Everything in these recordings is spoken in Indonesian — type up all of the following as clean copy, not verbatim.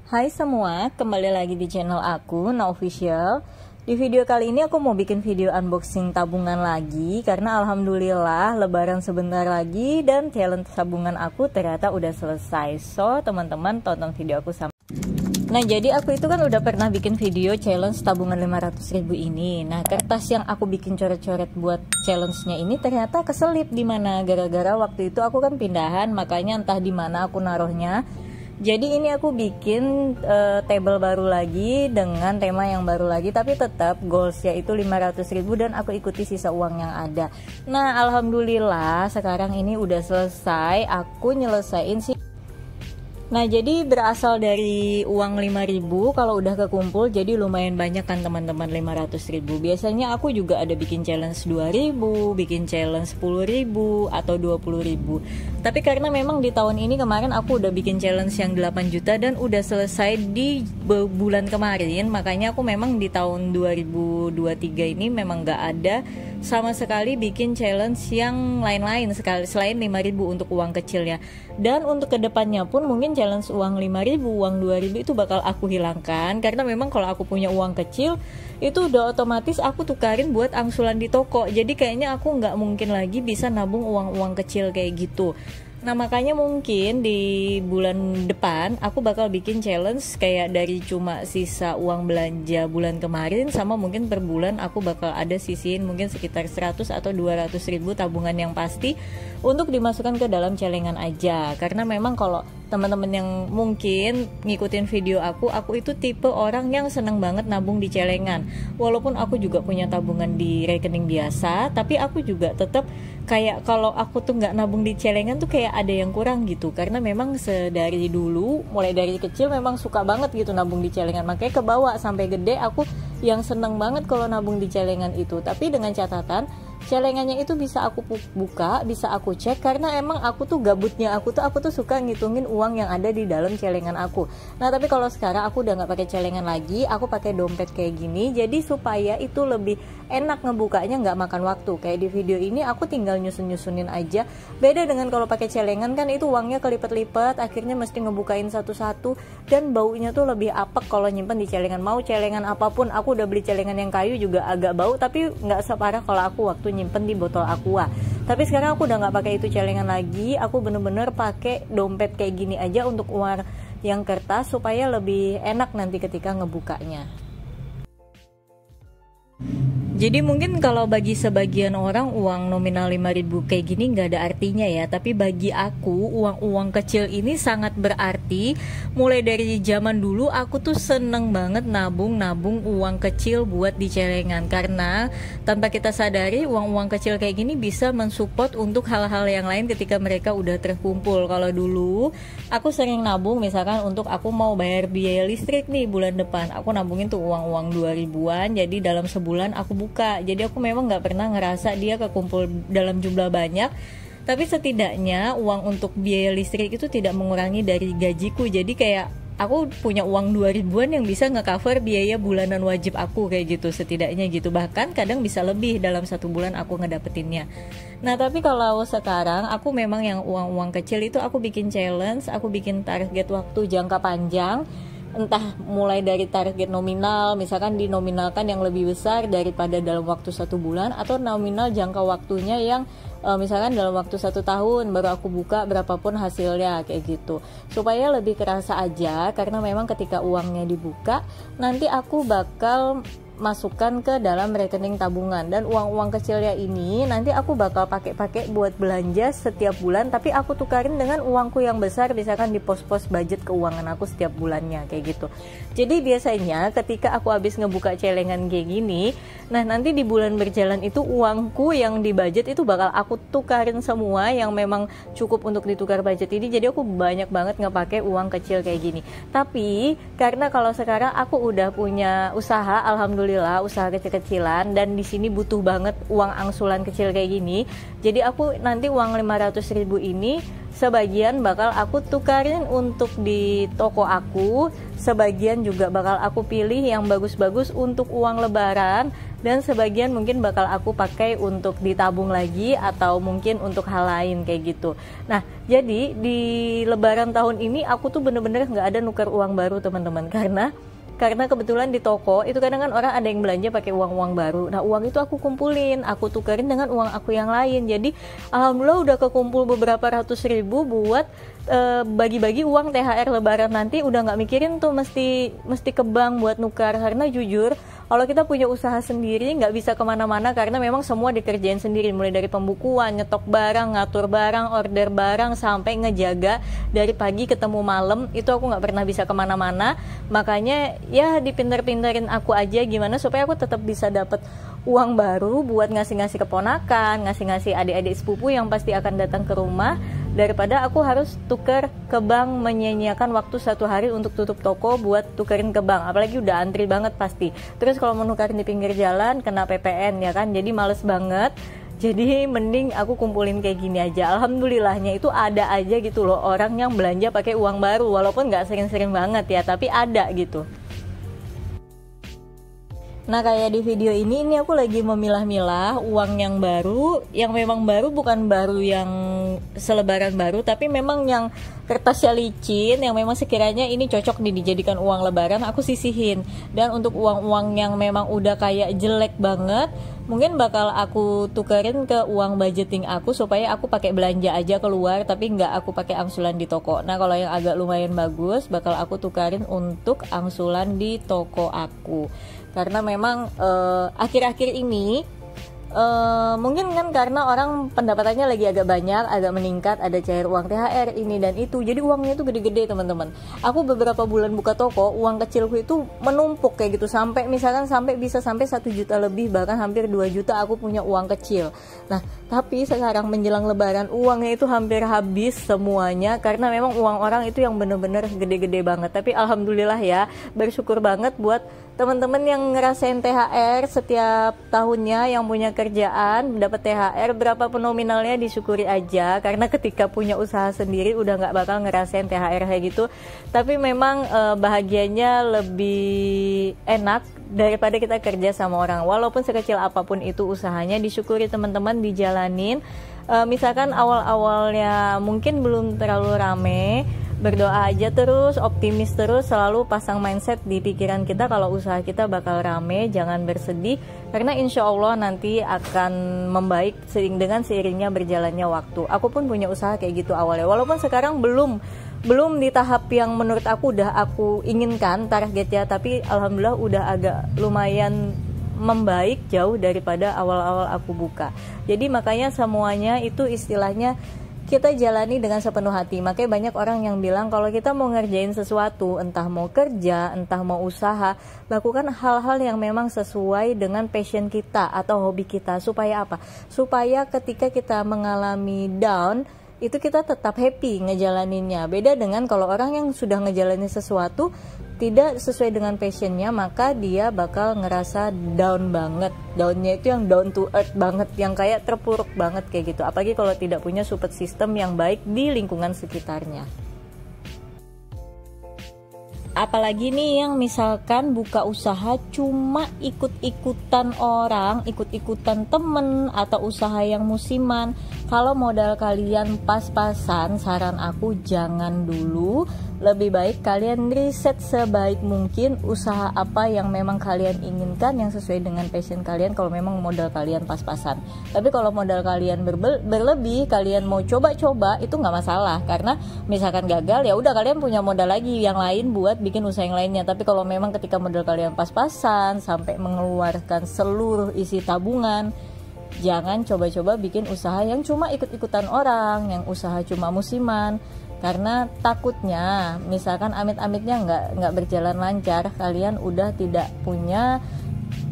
Hai semua, kembali lagi di channel aku, Na Official. Di video kali ini aku mau bikin video unboxing tabungan lagi karena alhamdulillah lebaran sebentar lagi dan challenge tabungan aku ternyata udah selesai. So, teman-teman tonton video aku sampai. Nah, jadi aku itu kan udah pernah bikin video challenge tabungan 500.000 ini. Nah, kertas yang aku bikin coret-coret buat challenge-nya ini ternyata keselip di mana gara-gara waktu itu aku kan pindahan, makanya entah di mana aku naruhnya. Jadi ini aku bikin table baru lagi dengan tema yang baru lagi, tapi tetap goalsnya itu 500.000 dan aku ikuti sisa uang yang ada. Nah, alhamdulillah sekarang ini udah selesai, aku nyelesain sih. Nah, jadi berasal dari uang 5.000 kalau udah kekumpul, jadi lumayan banyak kan teman-teman, 500.000. Biasanya aku juga ada bikin challenge 2.000, bikin challenge 10.000 atau 20.000. Tapi karena memang di tahun ini kemarin aku udah bikin challenge yang 8 juta dan udah selesai di bulan kemarin, makanya aku memang di tahun 2023 ini memang gak ada sama sekali bikin challenge yang lain-lain selain 5.000 untuk uang kecilnya. Dan untuk kedepannya pun mungkin challenge uang 5.000, uang 2.000 itu bakal aku hilangkan karena memang kalau aku punya uang kecil itu udah otomatis aku tukarin buat angsuran di toko. Jadi kayaknya aku nggak mungkin lagi bisa nabung uang-uang kecil kayak gitu. Nah, makanya mungkin di bulan depan aku bakal bikin challenge kayak dari cuma sisa uang belanja bulan kemarin sama mungkin per bulan aku bakal ada sisihin mungkin sekitar 100 atau 200.000 tabungan yang pasti untuk dimasukkan ke dalam celengan aja. Karena memang kalau teman-teman yang mungkin ngikutin video aku itu tipe orang yang seneng banget nabung di celengan. Walaupun aku juga punya tabungan di rekening biasa, tapi aku juga tetap kayak kalau aku tuh nggak nabung di celengan tuh kayak ada yang kurang gitu. Karena memang dari dulu, mulai dari kecil memang suka banget gitu nabung di celengan. Makanya kebawa sampai gede aku yang seneng banget kalau nabung di celengan itu. Tapi dengan catatan celengannya itu bisa aku buka, bisa aku cek karena emang aku tuh gabutnya aku tuh suka ngitungin uang yang ada di dalam celengan aku. Nah, tapi kalau sekarang aku udah nggak pakai celengan lagi, aku pakai dompet kayak gini. Jadi supaya itu lebih enak ngebukanya, nggak makan waktu. Kayak di video ini aku tinggal nyusun-nyusunin aja. Beda dengan kalau pakai celengan kan itu uangnya kelipet-lipet, akhirnya mesti ngebukain satu-satu dan baunya tuh lebih apek kalau nyimpen di celengan. Mau celengan apapun, aku udah beli celengan yang kayu juga agak bau, tapi nggak separah kalau aku waktu nyimpen di botol aqua. Tapi sekarang aku udah nggak pakai itu celengan lagi, aku bener-bener pakai dompet kayak gini aja untuk uang yang kertas supaya lebih enak nanti ketika ngebukanya. Jadi mungkin kalau bagi sebagian orang uang nominal 5.000 kayak gini nggak ada artinya ya. Tapi bagi aku uang-uang kecil ini sangat berarti. Mulai dari zaman dulu aku tuh seneng banget nabung uang kecil buat di celengan. Karena tanpa kita sadari uang-uang kecil kayak gini bisa mensupport untuk hal-hal yang lain ketika mereka udah terkumpul. Kalau dulu aku sering nabung misalkan untuk aku mau bayar biaya listrik nih bulan depan. Aku nabungin tuh uang-uang 2.000-an. Jadi dalam sebulan aku buka. Jadi aku memang nggak pernah ngerasa dia kekumpul dalam jumlah banyak, tapi setidaknya uang untuk biaya listrik itu tidak mengurangi dari gajiku. Jadi kayak aku punya uang 2.000-an yang bisa nge-cover biaya bulanan wajib aku kayak gitu setidaknya gitu. Bahkan kadang bisa lebih dalam satu bulan aku ngedapetinnya. Nah, tapi kalau sekarang aku memang yang uang-uang kecil itu aku bikin challenge, aku bikin target waktu jangka panjang. Entah mulai dari target nominal, misalkan dinominalkan yang lebih besar daripada dalam waktu 1 bulan, atau nominal jangka waktunya yang misalkan dalam waktu 1 tahun baru aku buka berapapun hasilnya kayak gitu, supaya lebih kerasa aja. Karena memang ketika uangnya dibuka nanti aku bakal masukkan ke dalam rekening tabungan dan uang-uang kecilnya ini nanti aku bakal pakai buat belanja setiap bulan, tapi aku tukarin dengan uangku yang besar misalkan di pos-pos budget keuangan aku setiap bulannya kayak gitu. Jadi biasanya ketika aku habis ngebuka celengan kayak gini, nah nanti di bulan berjalan itu uangku yang di budget itu bakal aku tukarin semua yang memang cukup untuk ditukar budget ini. Jadi aku banyak banget ngepakai uang kecil kayak gini. Tapi karena kalau sekarang aku udah punya usaha, alhamdulillah usaha kecil-kecilan, dan di sini butuh banget uang angsuran kecil kayak gini. Jadi aku nanti uang 500.000 ini sebagian bakal aku tukarin untuk di toko aku, sebagian juga bakal aku pilih yang bagus-bagus untuk uang lebaran dan sebagian mungkin bakal aku pakai untuk ditabung lagi atau mungkin untuk hal lain kayak gitu. Nah, jadi di Lebaran tahun ini aku tuh bener-bener nggak ada nuker uang baru teman-teman, karena kebetulan di toko itu kadang kan orang ada yang belanja pakai uang baru. Nah, uang itu aku kumpulin, aku tukerin dengan uang aku yang lain. Jadi alhamdulillah udah kekumpul beberapa ratus ribu buat bagi-bagi uang THR Lebaran nanti. Udah nggak mikirin tuh mesti ke bank buat nukar, karena jujur kalau kita punya usaha sendiri nggak bisa kemana-mana karena memang semua dikerjain sendiri, mulai dari pembukuan, nyetok barang, ngatur barang, order barang, sampai ngejaga dari pagi ketemu malam. Itu aku nggak pernah bisa kemana-mana. Makanya ya dipinter-pinterin aku aja gimana supaya aku tetap bisa dapat uang baru buat ngasih-ngasih keponakan, ngasih-ngasih adik-adik sepupu yang pasti akan datang ke rumah, daripada aku harus tuker ke bank, menyia-nyiakan waktu 1 hari untuk tutup toko buat tukerin ke bank, apalagi udah antri banget pasti. Terus kalau mau nukerin di pinggir jalan kena PPN ya kan, jadi males banget. Jadi mending aku kumpulin kayak gini aja. Alhamdulillahnya itu ada aja gitu loh orang yang belanja pakai uang baru, walaupun nggak sering-sering banget ya, tapi ada gitu. Nah, kayak di video ini aku lagi memilah-milah uang yang baru, yang memang baru, bukan baru yang selebaran baru, tapi memang yang kertasnya licin, yang memang sekiranya ini cocok dijadikan uang lebaran, aku sisihin. Dan untuk uang-uang yang memang udah kayak jelek banget, mungkin bakal aku tukerin ke uang budgeting aku supaya aku pakai belanja aja keluar, tapi nggak aku pakai angsuran di toko. Nah, kalau yang agak lumayan bagus bakal aku tukarin untuk angsuran di toko aku. Karena memang akhir-akhir ini mungkin kan karena orang pendapatannya lagi agak banyak, agak meningkat, ada cair uang THR ini dan itu, jadi uangnya itu gede-gede teman-teman. Aku beberapa bulan buka toko, uang kecilku itu menumpuk kayak gitu, sampai misalkan bisa sampai 1 juta lebih, bahkan hampir 2 juta aku punya uang kecil. Nah, tapi sekarang menjelang lebaran uangnya itu hampir habis semuanya, karena memang uang orang itu yang bener-bener gede-gede banget. Tapi alhamdulillah ya, bersyukur banget buat teman-teman yang ngerasain THR setiap tahunnya, yang punya kerjaan dapat THR berapapun nominalnya, disyukuri aja, karena ketika punya usaha sendiri udah nggak bakal ngerasain THR kayak gitu. Tapi memang bahagianya lebih enak daripada kita kerja sama orang, walaupun sekecil apapun itu usahanya, disyukuri teman-teman, dijalanin. Misalkan awal-awalnya mungkin belum terlalu rame, berdoa aja terus, optimis terus, selalu pasang mindset di pikiran kita kalau usaha kita bakal rame, jangan bersedih, karena insya Allah nanti akan membaik dengan seiringnya berjalannya waktu. Aku pun punya usaha kayak gitu awalnya, walaupun sekarang belum di tahap yang menurut aku udah aku inginkan targetnya, tapi alhamdulillah udah agak lumayan membaik jauh daripada awal-awal aku buka. Jadi makanya semuanya itu istilahnya kita jalani dengan sepenuh hati. Makanya banyak orang yang bilang kalau kita mau ngerjain sesuatu, entah mau kerja, entah mau usaha, lakukan hal-hal yang memang sesuai dengan passion kita atau hobi kita. Supaya apa? Supaya ketika kita mengalami down, itu kita tetap happy ngejalaninnya. Beda dengan kalau orang yang sudah ngejalanin sesuatu tidak sesuai dengan passionnya, maka dia bakal ngerasa down banget. Downnya itu yang down to earth banget, yang kayak terpuruk banget kayak gitu. Apalagi kalau tidak punya support system yang baik di lingkungan sekitarnya. Apalagi nih yang misalkan buka usaha cuma ikut-ikutan orang, ikut-ikutan temen, atau usaha yang musiman. Kalau modal kalian pas-pasan, saran aku jangan dulu. Lebih baik kalian riset sebaik mungkin usaha apa yang memang kalian inginkan, yang sesuai dengan passion kalian, kalau memang modal kalian pas-pasan. Tapi kalau modal kalian berlebih, kalian mau coba-coba, itu nggak masalah. Karena misalkan gagal, ya udah kalian punya modal lagi yang lain buat bikin usaha yang lainnya. Tapi kalau memang ketika modal kalian pas-pasan sampai mengeluarkan seluruh isi tabungan, jangan coba-coba bikin usaha yang cuma ikut-ikutan orang, yang usaha cuma musiman. Karena takutnya misalkan amit-amitnya nggak berjalan lancar, kalian udah tidak punya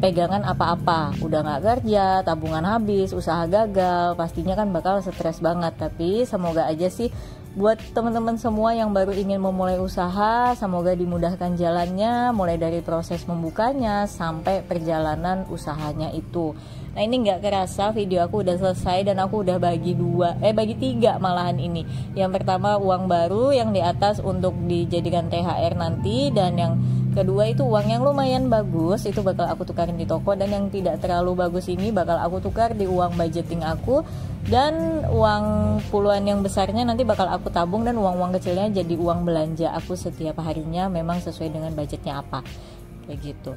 pegangan apa-apa, udah nggak kerja, tabungan habis, usaha gagal, pastinya kan bakal stres banget. Tapi semoga aja sih buat teman-teman semua yang baru ingin memulai usaha, semoga dimudahkan jalannya, mulai dari proses membukanya sampai perjalanan usahanya itu. Nah, ini nggak kerasa video aku udah selesai dan aku udah bagi 3 malahan ini. Yang pertama uang baru yang di atas untuk dijadikan THR nanti, dan yang Kedua itu uang yang lumayan bagus itu bakal aku tukarin di toko, dan yang tidak terlalu bagus ini bakal aku tukar di uang budgeting aku, dan uang puluhan yang besarnya nanti bakal aku tabung, dan uang-uang kecilnya jadi uang belanja aku setiap harinya, memang sesuai dengan budgetnya apa, kayak gitu.